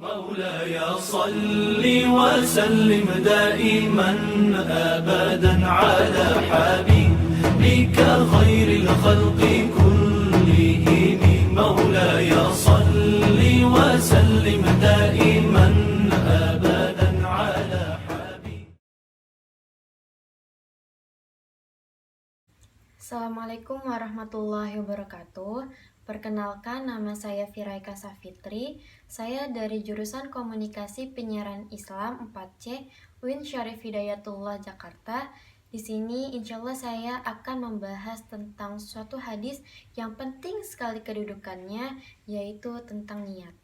مولاي صل وسلم دائما أبدا على حبيبك خير الخلق كلهم مولاي صل وسلم دائما أبدا على حبيبك. Assalamualaikum warahmatullahi wabarakatuh. Perkenalkan, nama saya Firaika Safitri. Saya dari jurusan Komunikasi Penyiaran Islam 4C UIN Syarif Hidayatullah Jakarta. Di sini insya Allah saya akan membahas tentang suatu hadis yang penting sekali kedudukannya, yaitu tentang niat.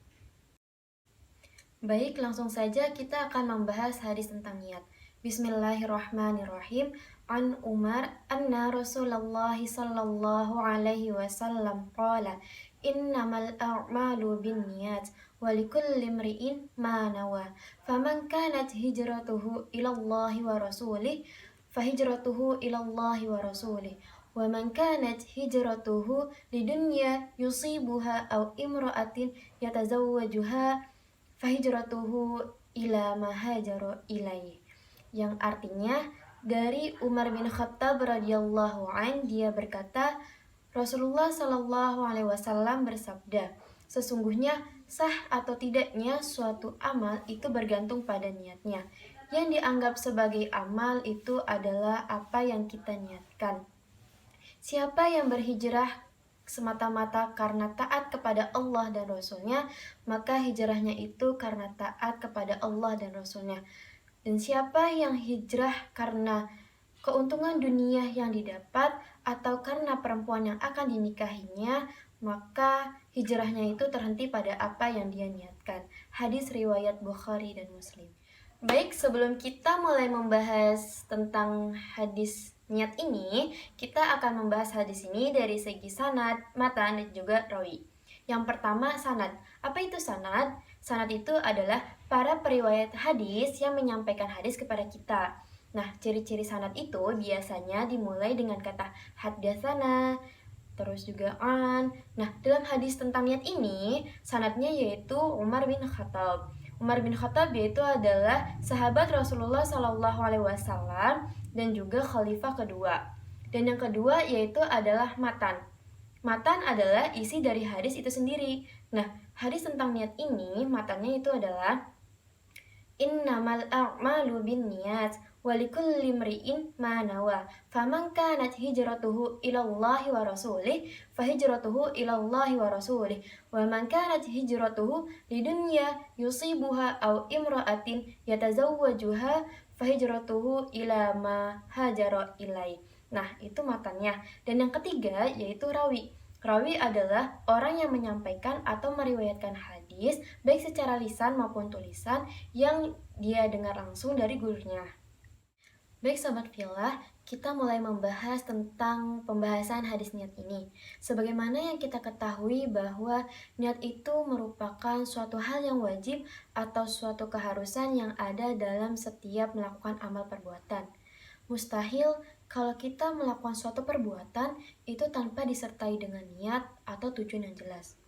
Baik, langsung saja kita akan membahas hadis tentang niat. Bismillahirrahmanirrahim. An Umar anna Rasulullah sallallahu alaihi wasallam qala innamal a'malu binniyat wa likulli imri'in ma nawa faman kanat hijratuhu ila Allah wa rasulih fahijratuhu ila Allah wa rasulih wa man kanat hijratuhu lidunya yusibuha aw imra'atin yatazawwajuha fahijratuhu ila ma hajara ilaih, yang artinya dari Umar bin Khattab radhiyallahu an, dia berkata, Rasulullah Shallallahu alaihi wasallam bersabda, sesungguhnya sah atau tidaknya suatu amal itu bergantung pada niatnya. Yang dianggap sebagai amal itu adalah apa yang kita niatkan. Siapa yang berhijrah semata-mata karena taat kepada Allah dan Rasulnya, maka hijrahnya itu karena taat kepada Allah dan Rasulnya. Dan siapa yang hijrah karena keuntungan dunia yang didapat atau karena perempuan yang akan dinikahinya, maka hijrahnya itu terhenti pada apa yang dia niatkan. Hadis riwayat Bukhari dan Muslim. Baik, sebelum kita mulai membahas tentang hadis niat ini, kita akan membahas hadis ini dari segi sanad, matan, dan juga rawi. Yang pertama, sanad. Apa itu sanad? Sanad itu adalah para periwayat hadis yang menyampaikan hadis kepada kita. Nah, ciri-ciri sanad itu biasanya dimulai dengan kata haddatsana, terus juga an. Nah, dalam hadis tentang niat ini, sanadnya yaitu Umar bin Khattab. Umar bin Khattab yaitu adalah sahabat Rasulullah Shallallahu alaihi wasallam dan juga khalifah kedua. Dan yang kedua yaitu adalah matan. Matan adalah isi dari hadis itu sendiri. Nah, hadis tentang niat ini, matannya itu adalah innamal a'malu binniyat wa likulli imri'in ma nawa faman kanat hijratuhu ila Allah wa rasulih fahijratuhu ila Allah wa rasulih wa man kanat hijratuhu lidunya yusibuha aw imra'atin yatazawwajuha fahijratuhu ila ma hajara ilai. Nah, itu matannya. Dan yang ketiga yaitu rawi. Rawi adalah orang yang menyampaikan atau meriwayatkan hadis baik secara lisan maupun tulisan yang dia dengar langsung dari gurunya. Baik Sobat Villa, kita mulai membahas tentang pembahasan hadis niat ini. Sebagaimana yang kita ketahui bahwa niat itu merupakan suatu hal yang wajib atau suatu keharusan yang ada dalam setiap melakukan amal perbuatan. Mustahil kalau kita melakukan suatu perbuatan itu tanpa disertai dengan niat atau tujuan yang jelas.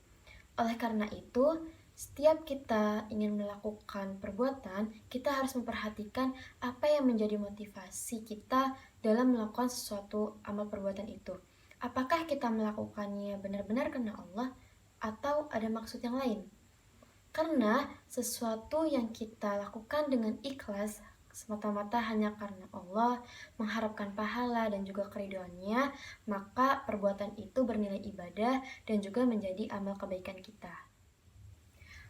Oleh karena itu, setiap kita ingin melakukan perbuatan, kita harus memperhatikan apa yang menjadi motivasi kita dalam melakukan sesuatu amal perbuatan itu. Apakah kita melakukannya benar-benar karena Allah atau ada maksud yang lain? Karena sesuatu yang kita lakukan dengan ikhlas semata-mata hanya karena Allah, mengharapkan pahala dan juga keridhoannya, maka perbuatan itu bernilai ibadah dan juga menjadi amal kebaikan kita.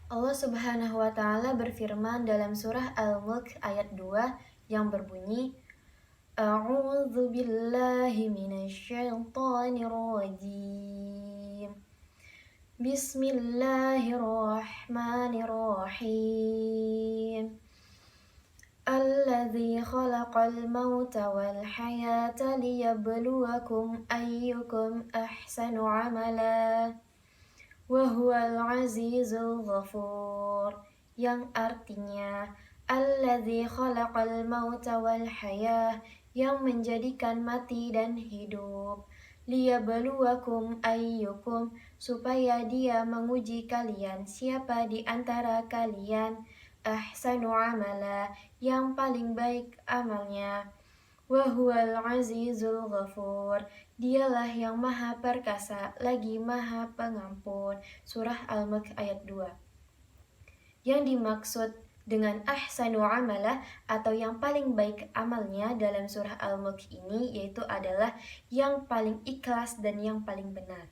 Allah Subhanahu wa Ta'ala berfirman dalam surah Al-Mulk ayat 2 yang berbunyi, A'udzu billahi minasyaitonir rajim. Bismillahirrahmanirrahim. Alladzi khalaqal mauta wal hayata liyabluwakum ayyukum ahsanu amala wa huwal azizul ghafur, yang artinya alladzi khalaqal mauta wal hayah, yang menjadikan mati dan hidup, liyabluwakum ayyukum, supaya dia menguji kalian siapa di antara kalian ahsanu amala, yang paling baik amalnya. Wa huwal azizul ghafur, dialah yang maha perkasa lagi maha pengampun. Surah Al-Mulk ayat 2. Yang dimaksud dengan ahsanu amalah atau yang paling baik amalnya dalam surah Al-Mulk ini yaitu adalah yang paling ikhlas dan yang paling benar.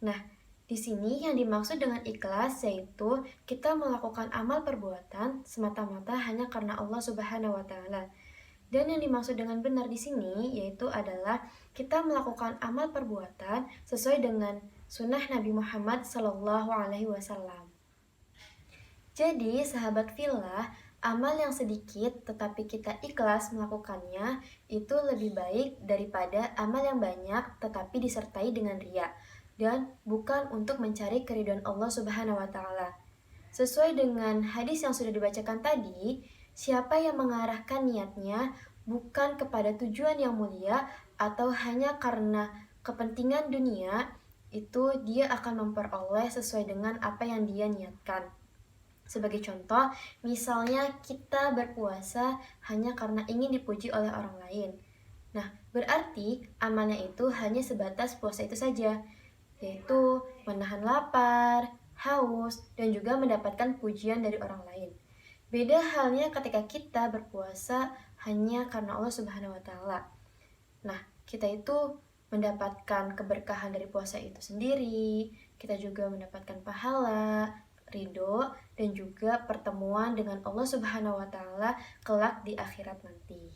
Nah, di sini yang dimaksud dengan ikhlas yaitu kita melakukan amal perbuatan semata-mata hanya karena Allah Subhanahu wa taala. Dan yang dimaksud dengan benar di sini yaitu adalah kita melakukan amal perbuatan sesuai dengan sunnah Nabi Muhammad SAW. Jadi, sahabat fillah, amal yang sedikit tetapi kita ikhlas melakukannya itu lebih baik daripada amal yang banyak tetapi disertai dengan riya dan bukan untuk mencari keridhaan Allah Subhanahu wa taala. Sesuai dengan hadis yang sudah dibacakan tadi, siapa yang mengarahkan niatnya bukan kepada tujuan yang mulia atau hanya karena kepentingan dunia, itu dia akan memperoleh sesuai dengan apa yang dia niatkan. Sebagai contoh, misalnya kita berpuasa hanya karena ingin dipuji oleh orang lain. Nah, berarti amalnya itu hanya sebatas puasa itu saja, yaitu menahan lapar, haus, dan juga mendapatkan pujian dari orang lain. Beda halnya ketika kita berpuasa hanya karena Allah Subhanahu wa taala. Nah, kita itu mendapatkan keberkahan dari puasa itu sendiri, kita juga mendapatkan pahala, ridho, dan juga pertemuan dengan Allah Subhanahu wa taala kelak di akhirat nanti.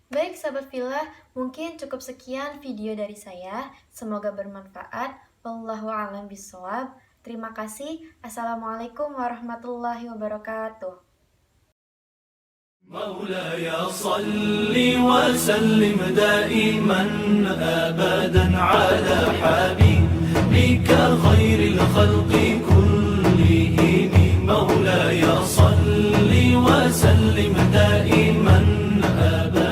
Baik sahabat fillah, mungkin cukup sekian video dari saya. Semoga bermanfaat. Wallahu a'lam bishawab. Terima kasih. Assalamualaikum warahmatullahi wabarakatuh. مولاي صل وسلم دائما أبدا على حبيبك خير الخلق كلهم. مولاي صل وسلم دائما أبدا